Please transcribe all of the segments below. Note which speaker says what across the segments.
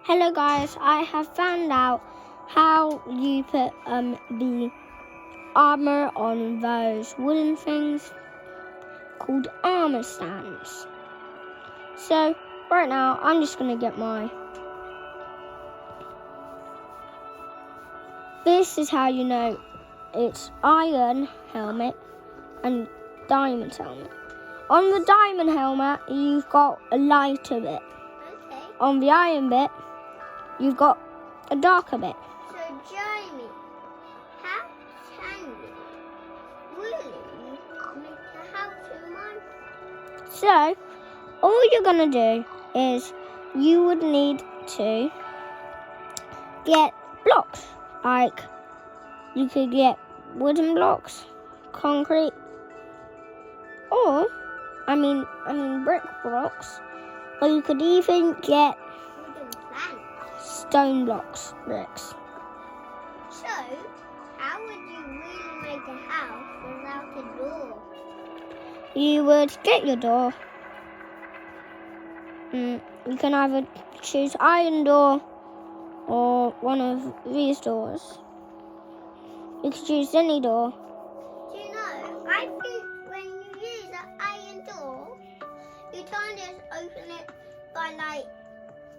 Speaker 1: Hello guys, I have found out how you put the armour on those wooden things called armour stands. So right now I'm just going to get this is how you know it's iron helmet and diamond helmet. On the diamond helmet you've got a lighter bit.
Speaker 2: Okay.
Speaker 1: On the iron bit you've got a darker bit.
Speaker 2: So, Jaime, how can you really make a house in Minecraft?
Speaker 1: So, all you're going to do is you would need to get blocks. Like, you could get wooden blocks, concrete, or, brick blocks, or you could even get
Speaker 2: Wooden planks.
Speaker 1: stone blocks, bricks.
Speaker 2: So, how would you really make a house without a door?
Speaker 1: You would get your door. You can either choose iron door or one of these doors. You can choose any door.
Speaker 2: Do you know, I think when you use an iron door, you can't just open it by like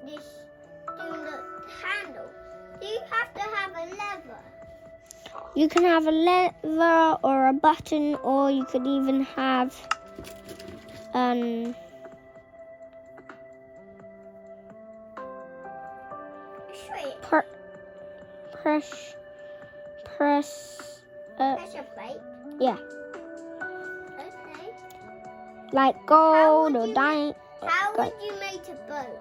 Speaker 2: this, doing the handle. Do you have to have a lever?
Speaker 1: You can have a lever or a button, or you could even have
Speaker 2: Switch.
Speaker 1: press
Speaker 2: Pressure plate.
Speaker 1: yeah,
Speaker 2: Okay.
Speaker 1: like gold or
Speaker 2: you
Speaker 1: diamond.
Speaker 2: How would you make a boat?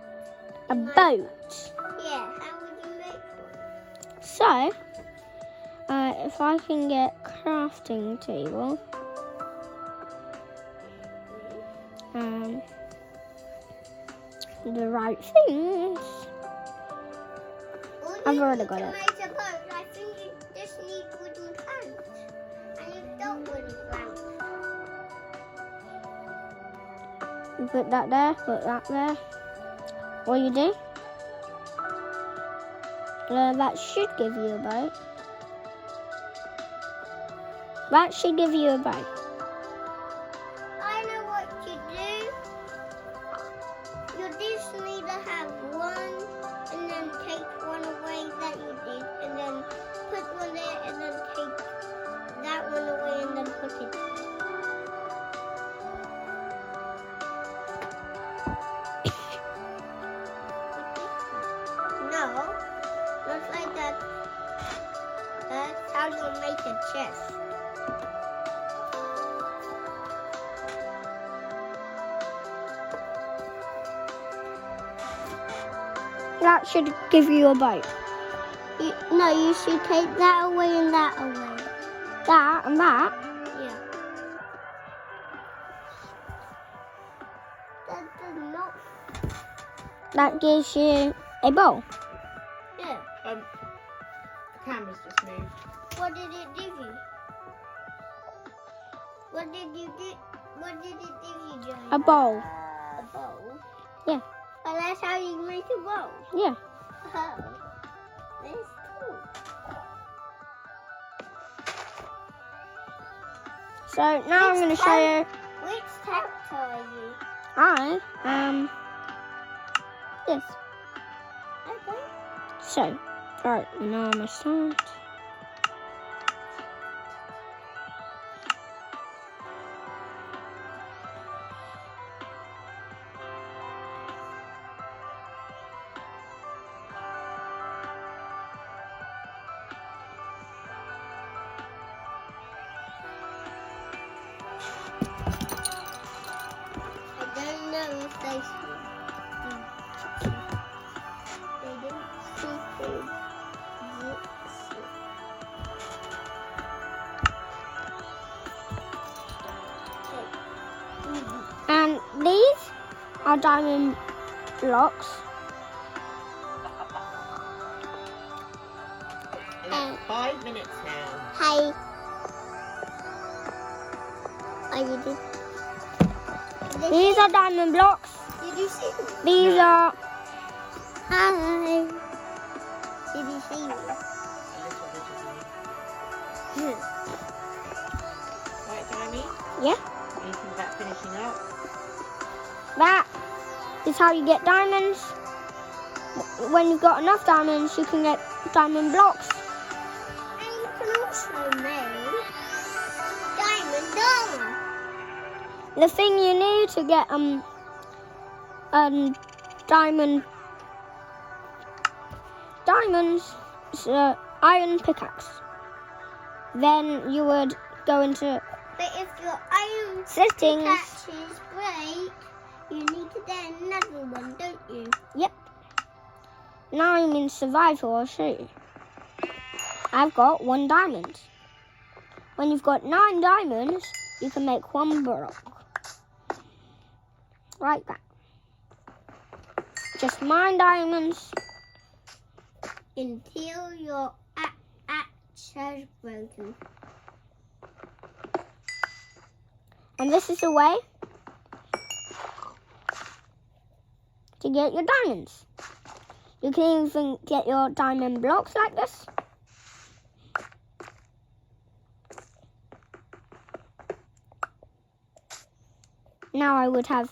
Speaker 1: A boat.
Speaker 2: Yeah, how would you make one?
Speaker 1: So, if I can get crafting table, the right things. I've already got it.
Speaker 2: To make a boat, I think you just need wooden planks. And you've got wooden planks.
Speaker 1: You put that there, put that there. What you do? That should give you a boat. That should give you a boat.
Speaker 2: I know what you do. You just need to have one and then take one away that you did and then put one there and then take that one away and then put it there. No, not like that. That's how you make a chest.
Speaker 1: That should give you a boat.
Speaker 2: No, you should take that away and that away.
Speaker 1: That and that.
Speaker 2: Yeah. That does not.
Speaker 1: That gives you a bowl.
Speaker 2: Yeah.
Speaker 3: The camera's just moved.
Speaker 2: What did it give you? What did you get? What did it give you, Johnny?
Speaker 1: A bowl.
Speaker 2: A bowl?
Speaker 1: Yeah.
Speaker 2: Oh, that's how you make a bowl?
Speaker 1: Yeah.
Speaker 2: Oh. That's cool.
Speaker 1: So now I'm going to show you.
Speaker 2: Which character are you?
Speaker 1: Yes.
Speaker 2: Okay.
Speaker 1: So, alright, now I'm going to start.
Speaker 2: I don't know if they didn't see through
Speaker 1: And these are diamond blocks.
Speaker 3: It's 5 minutes now.
Speaker 2: Hi. Are you doing?
Speaker 1: These are diamond blocks.
Speaker 2: Did you see them?
Speaker 1: These are
Speaker 2: Hi. Did you see me?
Speaker 3: A little bit of you. Right, Jaime?
Speaker 1: Yeah.
Speaker 3: Anything about finishing up?
Speaker 1: That is how you get diamonds. When you've got enough diamonds, you can get diamond blocks.
Speaker 2: And you can also make diamond armor.
Speaker 1: The thing you need to get diamonds is iron pickaxe. Then you would go into
Speaker 2: But if your iron
Speaker 1: settings.
Speaker 2: pickaxes break, you need to get another one, don't you?
Speaker 1: Yep. Now I'm in survival, I'll show you. I've got 1 diamond. When you've got 9 diamonds, you can make 1 block. Like that. Just 9 diamonds.
Speaker 2: Until your axe has broken.
Speaker 1: And this is the way to get your diamonds. You can even get your diamond blocks like this. Now I would have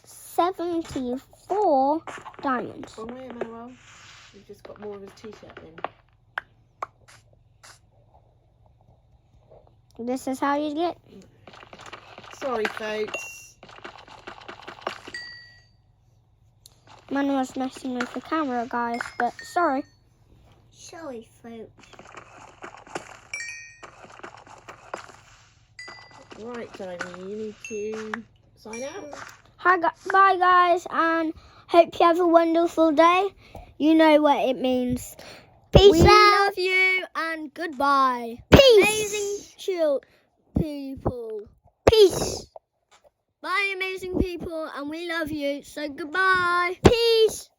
Speaker 1: 74 diamonds.
Speaker 3: Wrong way, Emmanuel. You've just got more of his t-shirt in.
Speaker 1: This is how you get.
Speaker 3: Sorry, folks.
Speaker 1: Manuel's messing with the camera, guys, but sorry.
Speaker 2: Sorry, folks.
Speaker 3: Right, Jaime, you need to sign out.
Speaker 1: Bye, guys, and hope you have a wonderful day. You know what it means.
Speaker 2: Peace
Speaker 1: We
Speaker 2: out.
Speaker 1: love you, and goodbye.
Speaker 2: Peace.
Speaker 1: Amazing chill people.
Speaker 2: Peace.
Speaker 1: Bye, amazing people, and we love you. So goodbye.
Speaker 2: Peace.